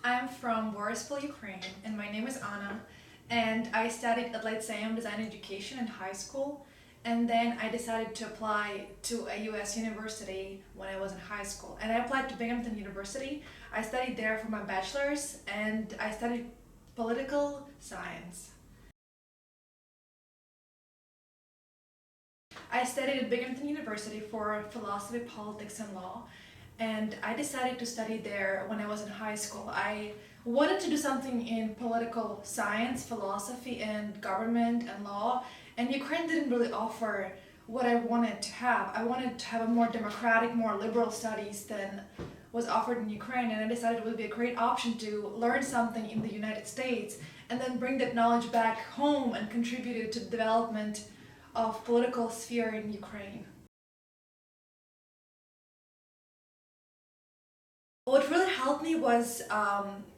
I'm from Boryspil, Ukraine, and my name is Anna. And I studied at Lyceum Design Education in high school. And then I decided to apply to a US university when I was in high school. And I applied to Binghamton University. I studied there for my bachelor's, and I studied political science. I studied at Binghamton University for philosophy, politics, and law, and I decided to study there when I was in high school. I wanted to do something in political science, philosophy, and government and law, and Ukraine didn't really offer what I wanted to have. I wanted to have a more democratic, more liberal studies than was offered in Ukraine, and I decided it would be a great option to learn something in the United States and then bring that knowledge back home and contribute it to the development of political sphere in Ukraine. What really helped me was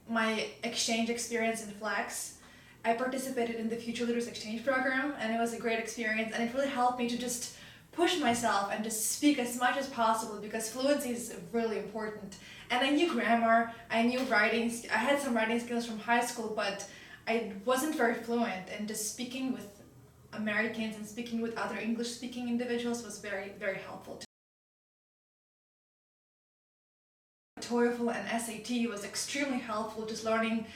my exchange experience in Flex. I participated in the Future Leaders Exchange program, and it was a great experience, and it really helped me to just push myself and just speak as much as possible, because fluency is really important. And I knew grammar, I knew writing, I had some writing skills from high school, but I wasn't very fluent, and just speaking with Americans and speaking with other English-speaking individuals was very, very helpful. TOEFL and SAT was extremely helpful, just learning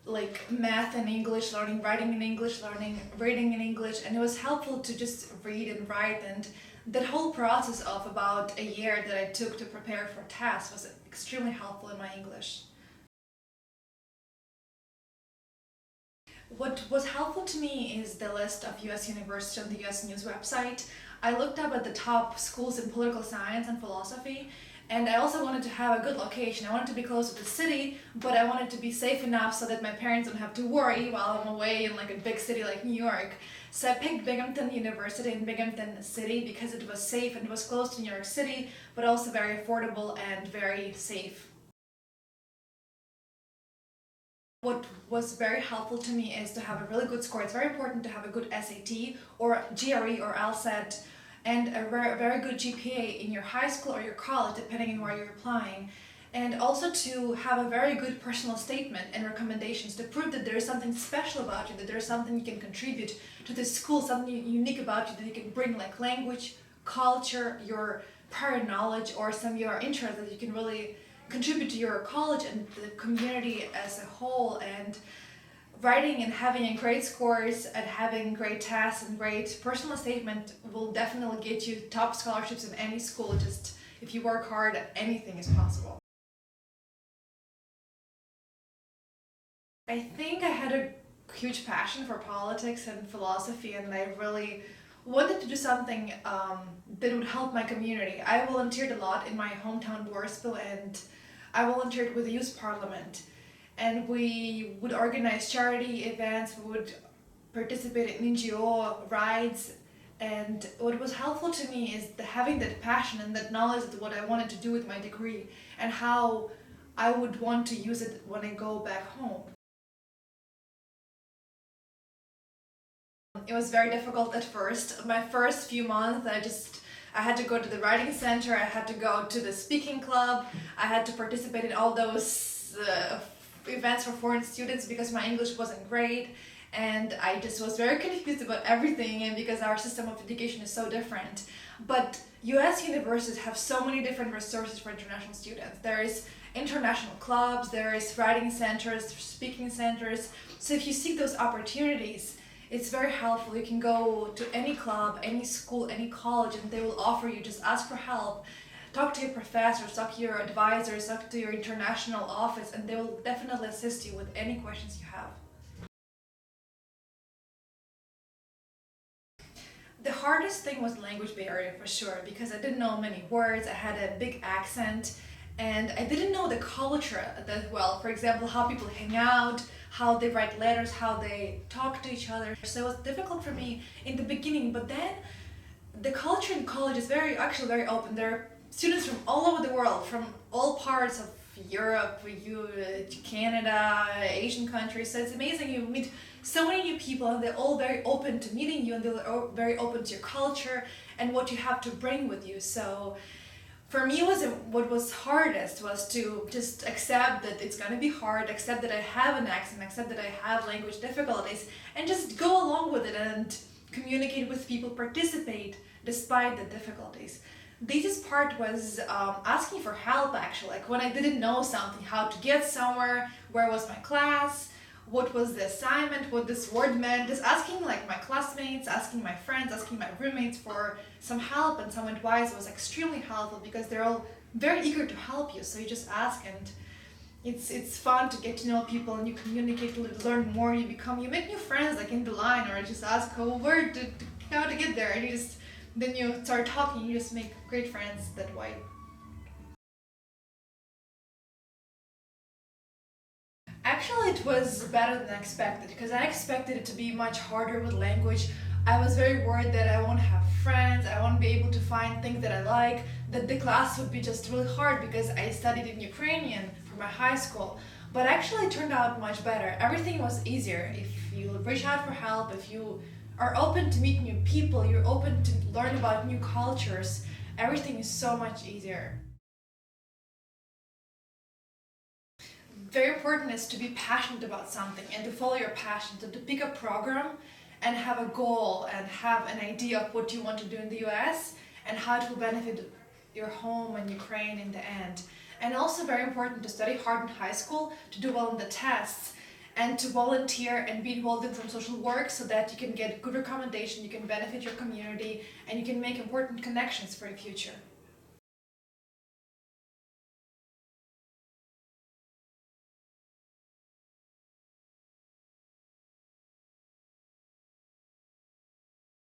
like math in English, learning writing in English, learning reading in English, and it was helpful to just read and write, and that whole process of about a year that I took to prepare for tests was extremely helpful in my English. What was helpful to me is the list of US universities on the US News website. I looked up at the top schools in political science and philosophy, and I also wanted to have a good location. I wanted to be close to the city, but I wanted to be safe enough so that my parents don't have to worry while I'm away in like a big city like New York. So I picked Binghamton University in Binghamton City because it was safe and it was close to New York City, but also very affordable and very safe. What was very helpful to me is to have a really good score. It's very important to have a good SAT or GRE or LSAT and a very good GPA in your high school or your college, depending on where you're applying. And also to have a very good personal statement and recommendations to prove that there is something special about you, that there is something you can contribute to this school, something unique about you that you can bring, like language, culture, your prior knowledge, or some of your interests that you can really contribute to your college and the community as a whole. And writing and having great scores and having great tests and great personal statement will definitely get you top scholarships in any school. Just if you work hard, anything is possible. I think I had a huge passion for politics and philosophy, and I really wanted to do something that would help my community. I volunteered a lot in my hometown Boryspil, and I volunteered with the youth parliament, and we would organize charity events, we would participate in NGO rides, and what was helpful to me is having that passion and that knowledge of what I wanted to do with my degree and how I would want to use it when I go back home. It was very difficult at first. My first few months, I had to go to the writing center, I had to go to the speaking club, I had to participate in all those events for foreign students because my English wasn't great, and I just was very confused about everything, and because our system of education is so different. But US universities have so many different resources for international students. There is international clubs, there is writing centers, speaking centers, so if you seek those opportunities, it's very helpful. You can go to any club, any school, any college, and they will offer you, just ask for help. Talk to your professors, talk to your advisors, talk to your international office, and they will definitely assist you with any questions you have. The hardest thing was language barrier for sure, because I didn't know many words, I had a big accent, and I didn't know the culture that well. For example, how people hang out, how they write letters, how they talk to each other. So it was difficult for me in the beginning, but then the culture in college is actually very open. There are students from all over the world, from all parts of Europe, Canada, Asian countries. So it's amazing. You meet so many new people, and they're all very open to meeting you, and they're very open to your culture and what you have to bring with you. So For me, what was hardest was to just accept that it's gonna be hard, accept that I have an accent, accept that I have language difficulties, and just go along with it and communicate with people, participate despite the difficulties. The easiest part was asking for help actually, like when I didn't know something, how to get somewhere, where was my class, what was the assignment, what this word meant, just asking like my classmates, asking my friends, asking my roommates for some help and some advice was extremely helpful because they're all very eager to help you. So you just ask and it's fun to get to know people and you communicate, learn more, you make new friends like in the line or just ask how to get there and then you start talking, you just make great friends that way. Actually, it was better than expected because I expected it to be much harder with language. I was very worried that I won't have friends, I won't be able to find things that I like, that the class would be just really hard because I studied in Ukrainian for my high school. But actually it turned out much better. Everything was easier if you reach out for help, if you are open to meet new people, you're open to learn about new cultures. Everything is so much easier. Very important is to be passionate about something and to follow your passion, to pick a program and have a goal and have an idea of what you want to do in the US and how it will benefit your home and Ukraine in the end. And also very important to study hard in high school, to do well in the tests, and to volunteer and be involved in some social work so that you can get good recommendation, you can benefit your community, and you can make important connections for your future.